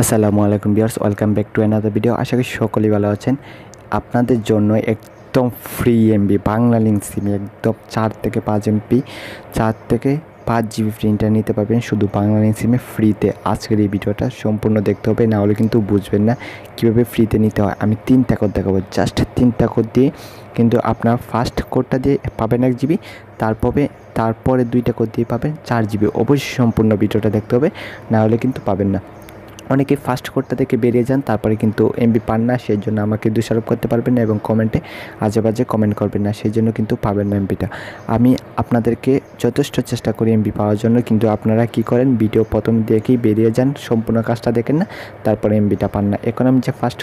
আসসালামু আলাইকুম viewers, welcome back to another video. আশা করি সকলেই ভালো আছেন। আপনাদের জন্য একদম ফ্রি এমবি বাংলা লিঙ্ক সিমে একদম 4 থেকে 5 এমবি 4 থেকে 5 জিবি ফ্রি ইন্টারনেট নিতে পারবেন শুধু বাংলা লিঙ্ক সিমে ফ্রিতে। আজকের এই ভিডিওটা সম্পূর্ণ দেখতে হবে, না হলে কিন্তু বুঝবেন না কীভাবে ফ্রিতে নিতে হয়। আমি 3টা কোড দেখাবো, জাস্ট 3টা কোড দিয়ে কিন্তু আপনার ফার্স্ট কোডটা দিয়ে পাবেন 1 জিবি, তারপরে 2টা কোড দিয়ে পাবেন 4 জিবি। অবশ্যই সম্পূর্ণ ভিডিওটা দেখতে হবে, না হলে কিন্তু পাবেন না। অনেকে ফার্স্ট কোডটা থেকে বেরিয়ে যান, তারপরে কিন্তু এমবি পান না, সেই জন্য আমাকে দোষারোপ করতে পারবেন না এবং কমেন্টে আজে বাজে কমেন্ট করবেন না, সেই জন্য কিন্তু পাবেন না এমবিটা। আমি আপনাদেরকে যথেষ্ট চেষ্টা করি এমবি পাওয়ার জন্য, কিন্তু আপনারা কি করেন, ভিডিও প্রথম দেখেই বেরিয়ে যান, সম্পূর্ণ কাজটা দেখেন না, তারপরে এমবিটা পান না। এখন আমি যে ফার্স্ট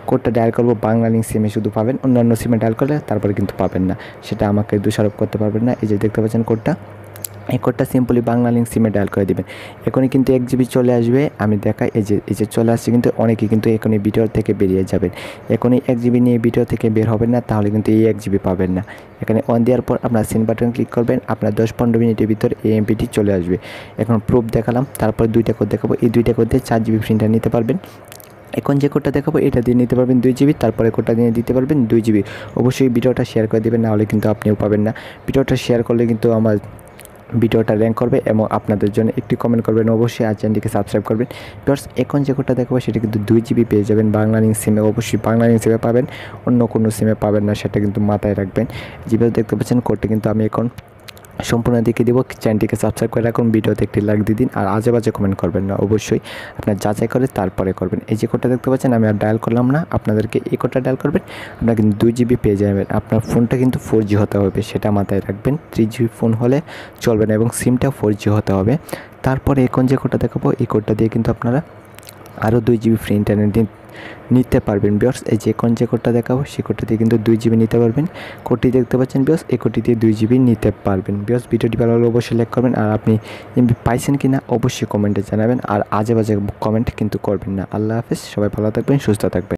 কোডটা ডায়াল করবো বাংলা লিঙ্ক সিমে শুধু পাবেন, অন্যান্য সিমে ডায়াল করলে তারপরে কিন্তু পাবেন না, সেটা আমাকে দোষারোপ করতে পারবেন না। এই যে দেখতে পাচ্ছেন কোডটা, এই কোডটা সিম্পলি বাংলা লিঙ্ক সিমে ডায়াল করে দেবেন। এখনই কিন্তু 1 জিবি চলে আসবে, আমি দেখাই। এই যে চলে আসছে, কিন্তু অনেকে কিন্তু এখনই ভিডিও থেকে বেরিয়ে যাবেন। এখনই 1 জিবি নিয়ে ভিডিও থেকে বের হবেন না, তাহলে কিন্তু এই 1 জিবি পাবেন না। এখানে অন দেওয়ার পর আপনার সেন্ড বাটন ক্লিক করবেন, আপনার 10-15 মিনিটের ভিতর এই এমবিটি চলে আসবে। এখন প্রুফ দেখালাম, তারপর 2টা কোড দেখাবো। এই 2টা কোড দিয়ে 4 জিবি প্রিন্টার নিতে পারবেন। এখন যে কোডটা দেখাবো এটা দিয়ে নিতে পারবেন 2 জিবি, তারপরে কোডটা দিয়ে দিতে পারবেন 2 জিবি। অবশ্যই ভিডিওটা শেয়ার করে দেবেন, না হলে কিন্তু আপনিও পাবেন না। ভিডিওটা শেয়ার করলে কিন্তু আমার ভিডিওটা র্যাঙ্ক করবে এবং আপনাদের জন্য একটি কমেন্ট করবেন অবশ্যই, আর চ্যানেলটিকে সাবস্ক্রাইব করবেন। ভিউয়ার্স, এখন যে কোডটা দেখাবো সেটা কিন্তু 2 জিবি পেয়ে যাবেন বাংলা লিঙ্ক সিমে। অবশ্যই বাংলা লিঙ্ক সিমে পাবেন, অন্য কোনো সিমে পাবেন না, সেটা কিন্তু মাথায় রাখবেন। যেভাবে দেখতে পাচ্ছেন কোডটা কিন্তু আমি এখন সম্পূর্ণ দেখে দিব। চ্যানেলটিকে সাবস্ক্রাইব করে রাখুন, ভিডিওতে একটি লাইক দিয়ে দিন, আর আজে বাজে কমেন্ট করবেন না। অবশ্যই আপনার যাচাই করে তারপরে করবেন। এই যে কোডটা দেখতে পাচ্ছেন, আমি আর ডায়াল করলাম না, আপনাদেরকে এই কোডটা ডায়াল করবেন, আপনারা কিন্তু 2 জিবি পেয়ে যাবেন। আপনার ফোনটা কিন্তু 4G হতে হবে, সেটা মাথায় রাখবেন। 3 জিবি ফোন হলে চলবে না এবং সিমটা 4G হতে হবে। তারপরে এখন যে কোডটা দেখাবো এই কোডটা দিয়ে কিন্তু আপনারা আরও 2 জিবি ফ্রি ইন্টারনেট নিতে পারবেন। ভিউয়ার্স, এই যে এখন যে কোডটা দেখাবো সেই কোডটা দিয়ে কিন্তু 2 জিবি নিতে পারবেন। কোডটি দেখতে পাচ্ছেন ভিউয়ার্স, এই কোডটি দিয়ে 2 জিবি নিতে পারবেন। ভিউয়ার্স, ভিডিওটি ভালো হলে অবশ্যই লাইক করবেন, আর আপনি এমবি পাইছেন কি না অবশ্যই কমেন্টে জানাবেন, আর আজে বাজে কমেন্ট কিন্তু করবেন না। আল্লাহ হাফেজ, সবাই ভালো থাকবেন, সুস্থ থাকবেন।